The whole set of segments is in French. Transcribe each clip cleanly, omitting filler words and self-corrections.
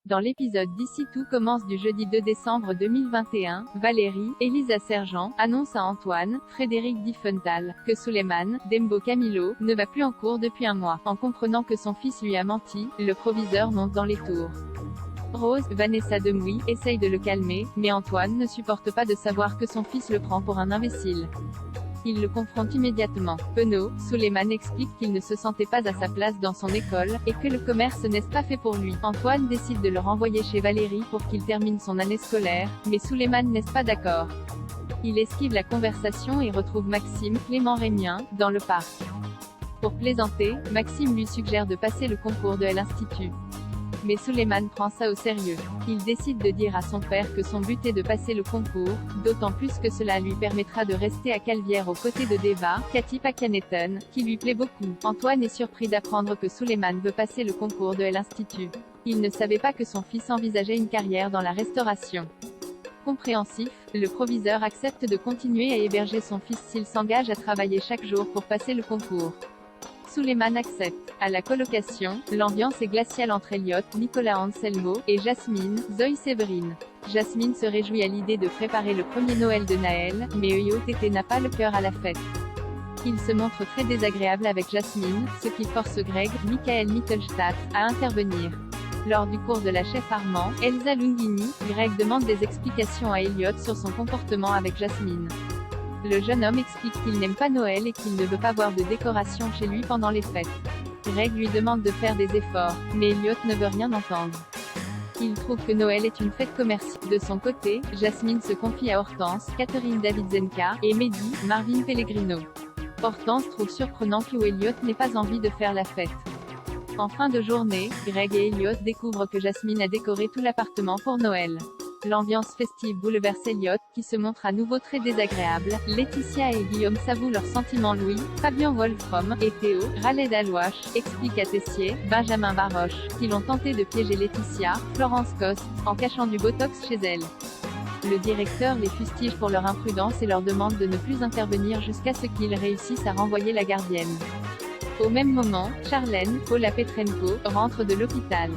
Dans l'épisode d'ici tout commence du jeudi 2 décembre 2021, Valérie, Elisa Sergent, annonce à Antoine, Frédéric Diffenthal, que Souleymane Dembo Camilo ne va plus en cours depuis un mois. En comprenant que son fils lui a menti, le proviseur monte dans les tours. Rose, Vanessa Demouy, essaye de le calmer, mais Antoine ne supporte pas de savoir que son fils le prend pour un imbécile. Il le confronte immédiatement. Penaud, Souleymane explique qu'il ne se sentait pas à sa place dans son école, et que le commerce n'est pas fait pour lui. Antoine décide de le renvoyer chez Valérie pour qu'il termine son année scolaire, mais Souleymane n'est pas d'accord. Il esquive la conversation et retrouve Maxime, Clément Rémien, dans le parc. Pour plaisanter, Maxime lui suggère de passer le concours de l'Institut. Mais Souleymane prend ça au sérieux. Il décide de dire à son père que son but est de passer le concours, d'autant plus que cela lui permettra de rester à Calvière aux côtés de Deva, Cathy Pacaneton, qui lui plaît beaucoup. Antoine est surpris d'apprendre que Souleymane veut passer le concours de l'Institut. Il ne savait pas que son fils envisageait une carrière dans la restauration. Compréhensif, le proviseur accepte de continuer à héberger son fils s'il s'engage à travailler chaque jour pour passer le concours. Souleymane accepte. À la colocation, l'ambiance est glaciale entre Elliot, Nicolas Anselmo, et Jasmine, Zoe Séverine. Jasmine se réjouit à l'idée de préparer le premier Noël de Naël, mais Elliot n'a pas le cœur à la fête. Il se montre très désagréable avec Jasmine, ce qui force Greg, Michael Mittelstadt, à intervenir. Lors du cours de la chef Armand, Elsa Lunghini, Greg demande des explications à Elliot sur son comportement avec Jasmine. Le jeune homme explique qu'il n'aime pas Noël et qu'il ne veut pas voir de décoration chez lui pendant les fêtes. Greg lui demande de faire des efforts, mais Elliot ne veut rien entendre. Il trouve que Noël est une fête commerciale. De son côté, Jasmine se confie à Hortense, Catherine Davidzenka, et Mehdi, Marvin Pellegrino. Hortense trouve surprenant que Elliot n'ait pas envie de faire la fête. En fin de journée, Greg et Elliot découvrent que Jasmine a décoré tout l'appartement pour Noël. L'ambiance festive bouleverse Elliot, qui se montre à nouveau très désagréable. Laetitia et Guillaume s'avouent leurs sentiments. Louis, Fabien Wolfram, et Théo, Raled Alouache, expliquent à Tessier, Benjamin Baroche, qu'ils ont tenté de piéger Laetitia, Florence Coste, en cachant du botox chez elle. Le directeur les fustige pour leur imprudence et leur demande de ne plus intervenir jusqu'à ce qu'ils réussissent à renvoyer la gardienne. Au même moment, Charlène, Paula Petrenko, rentre de l'hôpital.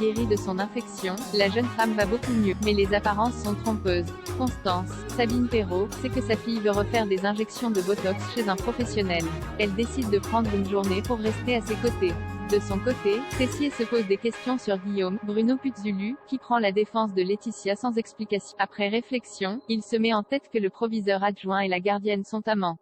Guérie de son infection, la jeune femme va beaucoup mieux, mais les apparences sont trompeuses. Constance, Sabine Perrault, sait que sa fille veut refaire des injections de botox chez un professionnel. Elle décide de prendre une journée pour rester à ses côtés. De son côté, Tessier se pose des questions sur Guillaume, Bruno Putzulu, qui prend la défense de Laetitia sans explication. Après réflexion, il se met en tête que le proviseur adjoint et la gardienne sont amants.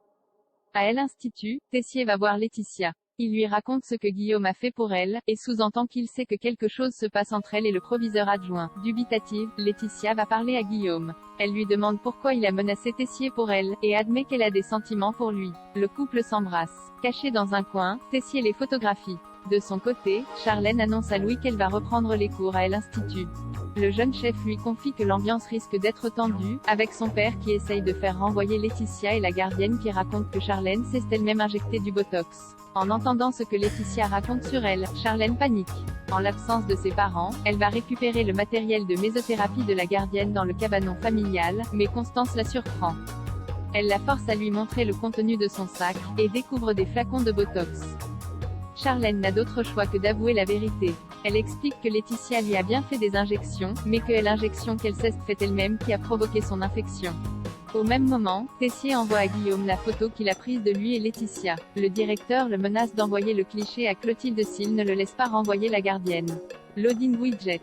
À l'Institut, Tessier va voir Laetitia. Il lui raconte ce que Guillaume a fait pour elle, et sous-entend qu'il sait que quelque chose se passe entre elle et le proviseur adjoint. Dubitative, Laetitia va parler à Guillaume. Elle lui demande pourquoi il a menacé Tessier pour elle, et admet qu'elle a des sentiments pour lui. Le couple s'embrasse. Caché dans un coin, Tessier les photographie. De son côté, Charlène annonce à Louis qu'elle va reprendre les cours à l'Institut. Le jeune chef lui confie que l'ambiance risque d'être tendue, avec son père qui essaye de faire renvoyer Laetitia et la gardienne qui raconte que Charlène s'est elle-même injecté du botox. En entendant ce que Laetitia raconte sur elle, Charlène panique. En l'absence de ses parents, elle va récupérer le matériel de mésothérapie de la gardienne dans le cabanon familial, mais Constance la surprend. Elle la force à lui montrer le contenu de son sac, et découvre des flacons de botox. Charlène n'a d'autre choix que d'avouer la vérité. Elle explique que Laetitia lui a bien fait des injections, mais que l'injection qu'elle s'est faite elle-même qui a provoqué son infection. Au même moment, Tessier envoie à Guillaume la photo qu'il a prise de lui et Laetitia. Le directeur le menace d'envoyer le cliché à Clotilde s'il ne le laisse pas renvoyer la gardienne. Loading widget.